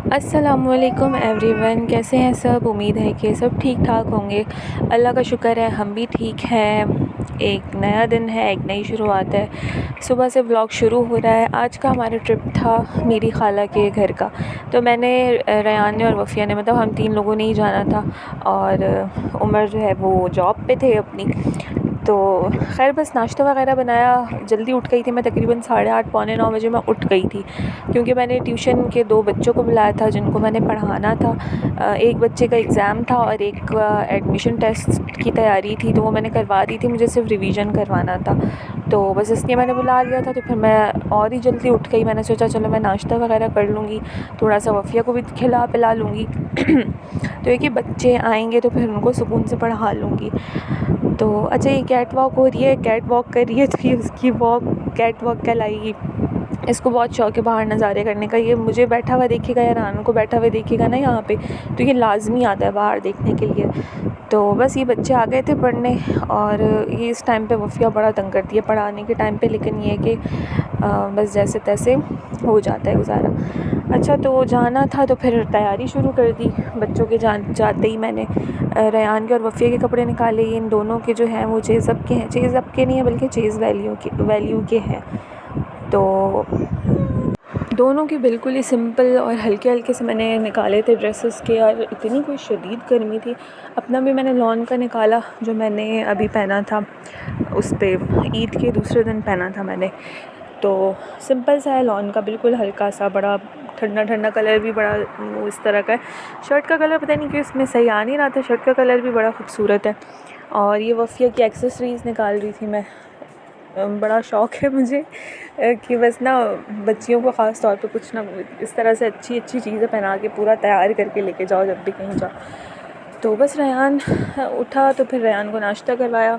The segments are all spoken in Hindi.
अस्सलामुअलैकुम एवरीवन, कैसे हैं सब। उम्मीद है कि सब ठीक ठाक होंगे। अल्लाह का शुक्र है हम भी ठीक हैं। एक नया दिन है, एक नई शुरुआत है। सुबह से व्लॉग शुरू हो रहा है। आज का हमारा ट्रिप था मेरी खाला के घर का। तो मैंने रयान ने और वफ़िया ने, मतलब हम तीन लोगों ने ही जाना था। और उमर जो है वो जॉब पे थे अपनी। तो खैर बस नाश्ता वगैरह बनाया, जल्दी उठ गई थी मैं। तकरीबन 8:30 पौने 9 बजे मैं उठ गई थी, क्योंकि मैंने ट्यूशन के 2 बच्चों को बुलाया था जिनको मैंने पढ़ाना था। एक बच्चे का एग्ज़ाम था और एक का एडमिशन टेस्ट की तैयारी थी, तो वो मैंने करवा दी थी। मुझे सिर्फ रिवीजन करवाना था, तो बस इसलिए मैंने बुला लिया था। तो फिर मैं और ही जल्दी उठ गई। मैंने सोचा चलो मैं नाश्ता वगैरह कर लूँगी, थोड़ा सा वफ़िया को भी खिला पिला लूँगी। तो एक ही बच्चे आएंगे तो फिर उनको सुकून से पढ़ा लूँगी। तो अच्छा, ये कैट वॉक हो रही है, कैट वॉक कर रही है, तो ये उसकी वॉक कैट वॉक कहलाएगी। इसको बहुत शौक़ है बाहर नज़ारे करने का। ये मुझे बैठा हुआ देखेगा या रानू को बैठा हुआ देखेगा ना यहाँ पे, तो ये लाजमी आता है बाहर देखने के लिए। तो बस ये बच्चे आ गए थे पढ़ने, और ये इस टाइम पे वफ़िया बड़ा तंग करती है पढ़ाने के टाइम पे, लेकिन ये है कि बस जैसे तैसे हो जाता है गुजारा। अच्छा, तो जाना था तो फिर तैयारी शुरू कर दी। बच्चों के जाते ही मैंने रयान के और वफ़िया के कपड़े निकाले। इन दोनों के जो हैं वो चेज़अप के हैं। चेज़अप के नहीं है बल्कि चेज़ वैल्यू के हैं। तो दोनों की बिल्कुल ही सिंपल और हल्के हल्के से मैंने निकाले थे ड्रेसेस के। और इतनी कोई शदीद गर्मी थी। अपना भी मैंने लॉन का निकाला जो मैंने अभी पहना था, उस पर ईद के दूसरे दिन पहना था मैंने। तो सिंपल सा है लॉन का, बिल्कुल हल्का सा, बड़ा ठंडा ठंडा कलर भी बड़ा वो इस तरह का है। शर्ट का कलर पता नहीं क्यों इसमें सही आ नहीं रहा था। शर्ट का कलर भी बड़ा खूबसूरत है। और ये वफ़िया की एक्सेसरीज़ निकाल रही थी मैं। बड़ा शौक़ है मुझे कि बस ना बच्चियों को ख़ास तौर पे कुछ ना इस तरह से अच्छी अच्छी चीज़ें पहना के पूरा तैयार करके लेके जाओ जब भी कहीं जाओ। तो बस रयान उठा तो फिर रयान को नाश्ता करवाया,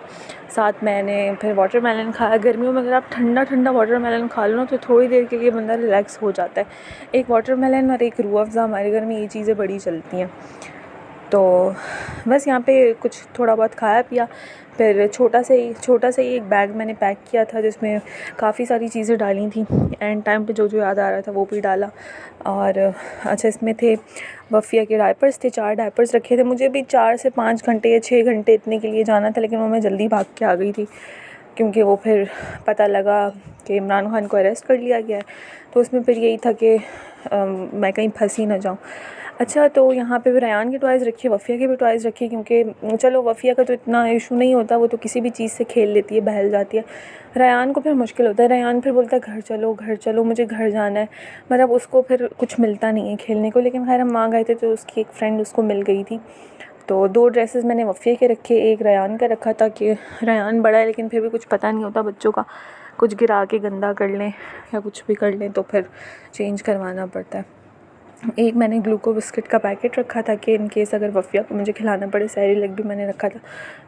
साथ मैंने फिर वाटरमेलन खाया। गर्मियों में अगर आप ठंडा ठंडा वाटरमेलन खा लो ना तो थोड़ी देर के लिए बंदा रिलैक्स हो जाता है। एक वाटरमेलन और एक रूह अफ़ज़ा हमारे घर में ये चीज़ें बड़ी चलती हैं। तो बस यहाँ पे कुछ थोड़ा बहुत खाया पिया। फिर छोटा सा ही एक बैग मैंने पैक किया था जिसमें काफ़ी सारी चीज़ें डाली थी। एंड टाइम पे जो जो याद आ रहा था वो भी डाला। और अच्छा, इसमें थे वफ़िया के डायपर्स थे, 4 डायपर्स रखे थे। मुझे भी 4 से 5 घंटे या 6 घंटे इतने के लिए जाना था, लेकिन वो मैं जल्दी भाग के आ गई थी, क्योंकि वो फिर पता लगा कि इमरान खान को अरेस्ट कर लिया गया है। तो उसमें फिर यही था कि मैं कहीं फंसी ना जाऊँ। अच्छा, तो यहाँ पे भी रयान की टॉयज़ रखी, वफ़िया की भी टॉयज़ रखी, क्योंकि चलो वफ़िया का तो इतना इशू नहीं होता, वो तो किसी भी चीज़ से खेल लेती है, बहल जाती है। रयान को फिर मुश्किल होता है। रयान फिर बोलता है घर चलो मुझे घर जाना है। मतलब उसको फिर कुछ मिलता नहीं है खेलने को। लेकिन खैर हम वहाँ गए थे तो उसकी एक फ्रेंड उसको मिल गई थी। तो 2 ड्रेसेस मैंने वफ़िया के रखे, एक रयान का रखा, ताकि रयान बड़ा है लेकिन फिर भी कुछ पता नहीं होता बच्चों का, कुछ गिरा के गंदा कर लें या कुछ भी कर लें तो फिर चेंज करवाना पड़ता है। एक मैंने ग्लूको बिस्किट का पैकेट रखा था कि इन केस अगर वफ़िया को मुझे खिलाना पड़े। सैरी लेग भी मैंने रखा था।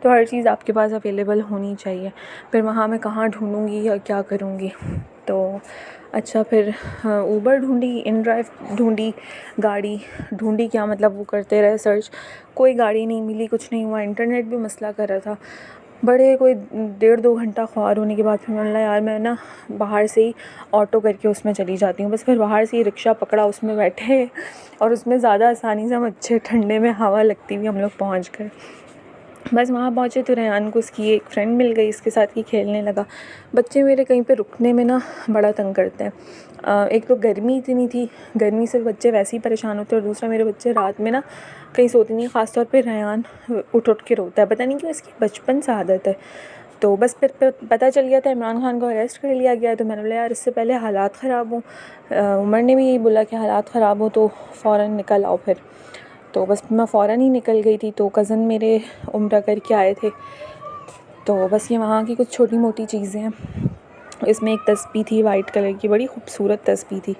तो हर चीज़ आपके पास अवेलेबल होनी चाहिए। फिर वहाँ मैं कहाँ ढूँढूँगी या क्या करूँगी। तो अच्छा, फिर ऊबर ढूँढी, इनड्राइव ढूँढी, गाड़ी ढूँढी, क्या मतलब वो करते रहे सर्च, कोई गाड़ी नहीं मिली, कुछ नहीं हुआ। इंटरनेट भी मसला कर रहा था। बड़े कोई 1.5-2 घंटा ख्वार होने के बाद फिर मैंने बोला यार मैं ना बाहर से ही ऑटो करके उसमें चली जाती हूँ। बस फिर बाहर से ही रिक्शा पकड़ा, उसमें बैठे और उसमें ज़्यादा आसानी से हम अच्छे ठंडे में हवा लगती हुई हम लोग पहुँच गए। बस वहाँ पहुँचे तो रेहान को उसकी एक फ्रेंड मिल गई, इसके साथ ही खेलने लगा। बच्चे मेरे कहीं पे रुकने में ना बड़ा तंग करते हैं। एक तो गर्मी इतनी थी, गर्मी से बच्चे वैसे ही परेशान होते हैं, और दूसरा मेरे बच्चे रात में ना कहीं सोते नहीं। ख़ास तौर पे रेहान उठ उठ के रोता है, पता नहीं क्यों, इसकी बचपन से आदत है। तो बस फिर पता चल गया था इमरान खान को अरेस्ट कर लिया गया है। तो मैंने बोला यार इससे पहले हालात ख़राब हों, उमर ने भी यही बोला कि हालात ख़राब हो तो फ़ौरन निकल आओ। फिर तो बस मैं फ़ौरन ही निकल गई थी। तो कज़न मेरे उम्रा करके आए थे। तो बस ये वहाँ की कुछ छोटी मोटी चीज़ें हैं। इसमें एक तस्बीह थी वाइट कलर की, बड़ी खूबसूरत तस्बीह थी।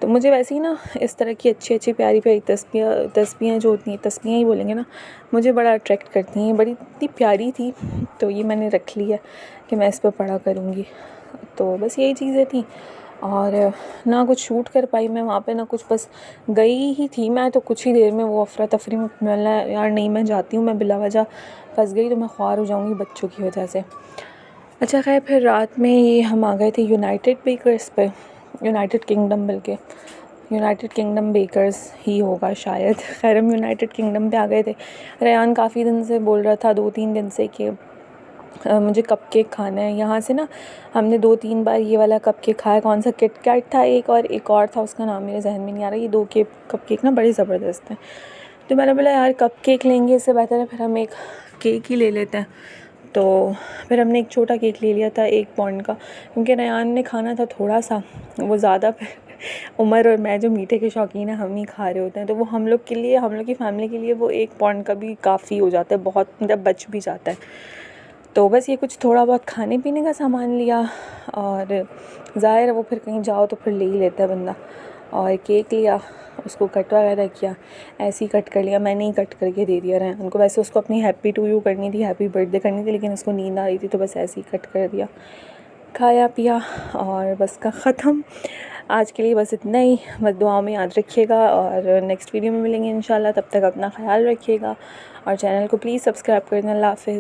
तो मुझे वैसे ही ना इस तरह की अच्छी अच्छी प्यारी प्यारी तस्बीहें जो होती हैं, तस्बीहें ही बोलेंगे ना, मुझे बड़ा अट्रैक्ट करती हैं। बड़ी इतनी प्यारी थी, तो ये मैंने रख ली है कि मैं इस पर पढ़ा करूँगी। तो बस यही चीज़ें थी। और ना कुछ शूट कर पाई मैं वहाँ पे, ना कुछ, बस गई ही थी मैं। तो कुछ ही देर में वो अफरा तफरी में मिला, यार नहीं मैं जाती हूँ, मैं बिला वजह फंस गई तो मैं ख्वार हो जाऊँगी बच्चों की वजह से। अच्छा खैर, फिर रात में ये हम आ गए थे यूनाइटेड बेकर्स पे, यूनाइटेड किंगडम बल्कि। यूनाइटेड किंगडम बेकर्स ही होगा शायद। खैर हम यूनाइटेड किंगडम पे आ गए थे। रेयान काफ़ी दिन से बोल रहा था, 2-3 दिन से, कि मुझे कपकेक खाना है। यहाँ से ना हमने 2-3 बार ये वाला कपकेक खाया। कौन सा, किट कैट था एक और था, उसका नाम मेरे जहन में नहीं आ रहा। ये 2 के कपकेक ना बड़े ज़बरदस्त हैं। तो मैंने बोला यार कपकेक लेंगे इससे बेहतर है फिर हम एक केक ही ले लेते हैं। तो फिर हमने एक छोटा केक ले लिया था 1 पाउंड का, क्योंकि रेयान ने खाना था थोड़ा सा, वो ज़्यादा फिर उमर और मैं जो मीठे के शौकीन हैं हम ही खा रहे होते हैं, तो वो हम लोग के लिए, हम लोग की फ़ैमिली के लिए वो 1 पाउंड का भी काफ़ी हो जाता है, बहुत मतलब बच भी जाता है। तो बस ये कुछ थोड़ा बहुत खाने पीने का सामान लिया, और ज़ाहिर है वो फिर कहीं जाओ तो फिर ले ही लेता है बंदा। और केक लिया, उसको कट वगैरह किया, ऐसे ही कट कर लिया, मैंने ही कट करके दे दिया रेहान को। वैसे उसको अपनी हैप्पी टू यू करनी थी, हैप्पी बर्थडे करनी थी, लेकिन उसको नींद आ रही थी तो बस ऐसे ही कट कर दिया, खाया पिया और बस का ख़त्म। आज के लिए बस इतना ही। बस दुआओं में याद रखिएगा और नेक्स्ट वीडियो में मिलेंगे इंशाल्लाह। तब तक अपना ख्याल रखिएगा और चैनल को प्लीज़ सब्सक्राइब कर दें। अल्लाह हाफ़िज़।